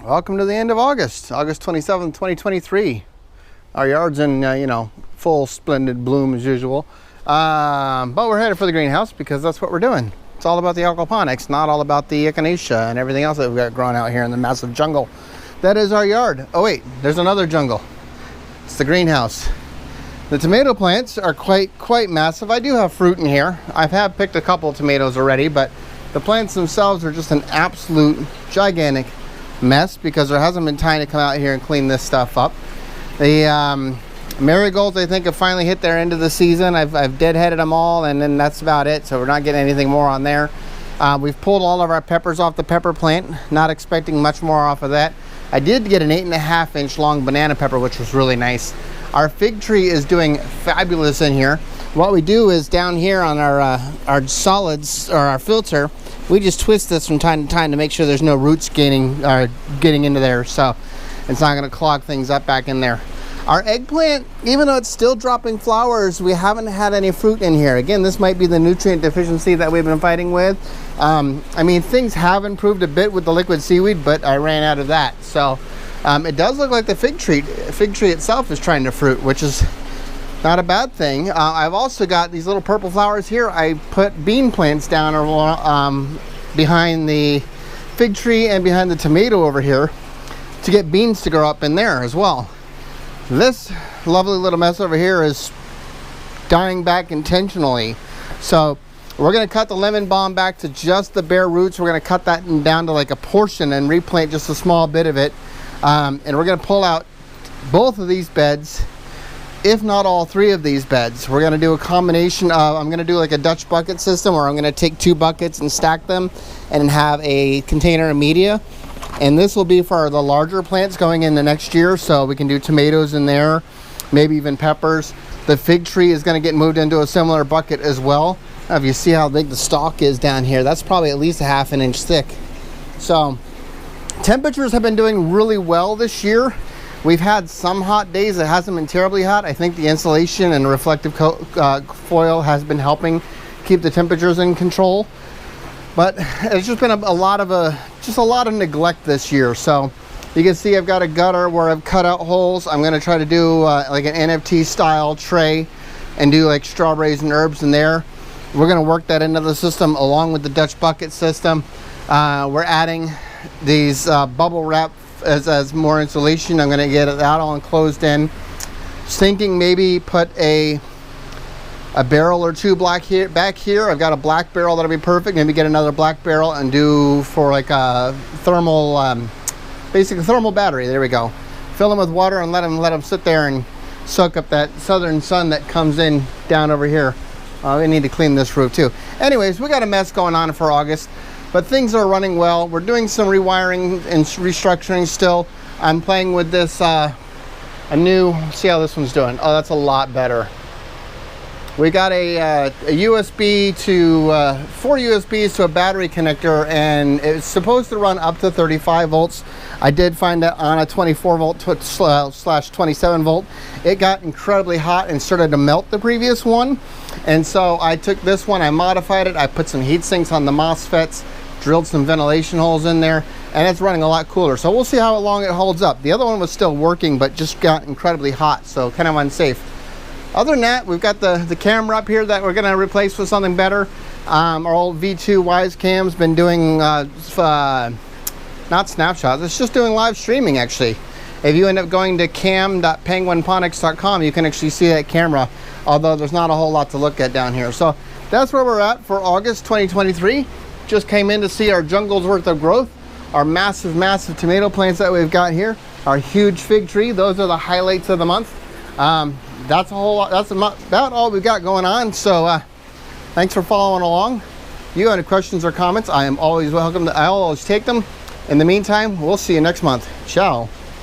Welcome to the end of August, August 27th, 2023. Our yard's in, full splendid bloom as usual. But we're headed for the greenhouse because that's what we're doing. It's all about the aquaponics, not all about the echinacea and everything else that we've got growing out here in the massive jungle. That is our yard. Oh wait, there's another jungle. It's the greenhouse. The tomato plants are quite massive. I do have fruit in here. I have picked a couple of tomatoes already, but the plants themselves are just an absolute gigantic mess because there hasn't been time to come out here and clean this stuff up. The marigolds, I think, have finally hit their end of the season. I've deadheaded them all, and then that's about it. So we're not getting anything more on there. We've pulled all of our peppers off the pepper plant, not expecting much more off of that. I did get an 8.5 inch long banana pepper, which was really nice. Our fig tree is doing fabulous in here. What we do is down here on our solids, or our filter, we just twist this from time to time to make sure there's no roots getting into there, so it's not going to clog things up back in there. Our eggplant, even though it's still dropping flowers, we haven't had any fruit in here. Again, this might be the nutrient deficiency that we've been fighting with. I mean, things have improved a bit with the liquid seaweed, but I ran out of that. So it does look like the fig tree itself is trying to fruit, which is not a bad thing. I've also got these little purple flowers here. I put bean plants down behind the fig tree and behind the tomato over here to get beans to grow up in there as well. This lovely little mess over here is dying back intentionally. So we're going to cut the lemon balm back to just the bare roots. We're going to cut that down to like a portion and replant just a small bit of it. And we're going to pull out both of these beds, if not all three of these beds. We're going to do a combination of, I'm going to do like a Dutch bucket system where I'm going to take 2 buckets and stack them and have a container of media. And this will be for the larger plants going into next year, so we can do tomatoes in there, maybe even peppers. The fig tree is going to get moved into a similar bucket as well. Now, if you see how big the stalk is down here, that's probably at least a 1/2 inch thick. So temperatures have been doing really well this year. We've had some hot days. It hasn't been terribly hot. I think the insulation and reflective foil has been helping keep the temperatures in control. But it's just been a lot of neglect this year. So you can see I've got a gutter where I've cut out holes. I'm going to try to do like an NFT style tray and do like strawberries and herbs in there. We're going to work that into the system along with the Dutch bucket system. We're adding these bubble wrap as more insulation. I'm going to get that all enclosed in. Just thinking maybe put a barrel or 2 back here. I've got a black barrel that'll be perfect. Maybe get another black barrel and do for like a thermal, basically thermal battery. There we go. Fill them with water and let them sit there and soak up that southern sun that comes in down over here. We need to clean this roof too. Anyways, we got a mess going on for August, but things are running well. We're doing some rewiring and restructuring still. I'm playing with this, see how this one's doing. Oh, that's a lot better. We got a USB to 4 USBs to a battery connector, and it's supposed to run up to 35 volts. I did find that on a 24 volt slash 27 volt, it got incredibly hot and started to melt the previous one. And so I took this one, I modified it, I put some heat sinks on the MOSFETs, drilled some ventilation holes in there, and it's running a lot cooler. So we'll see how long it holds up. The other one was still working, but just got incredibly hot, so kind of unsafe. Other than that, we've got the camera up here that we're going to replace with something better. Our old V2 Wise cam's been doing, not snapshots, it's just doing live streaming actually. If you end up going to cam.penguinponics.com, you can actually see that camera, although there's not a whole lot to look at down here. So that's where we're at for August 2023. Just came in to see our jungle's worth of growth, our massive tomato plants that we've got here, our huge fig tree. Those are the highlights of the month. That's about all we've got going on. So thanks for following along. If you have any questions or comments, I am always welcome. I'll always take them. In the meantime, we'll see you next month. Ciao.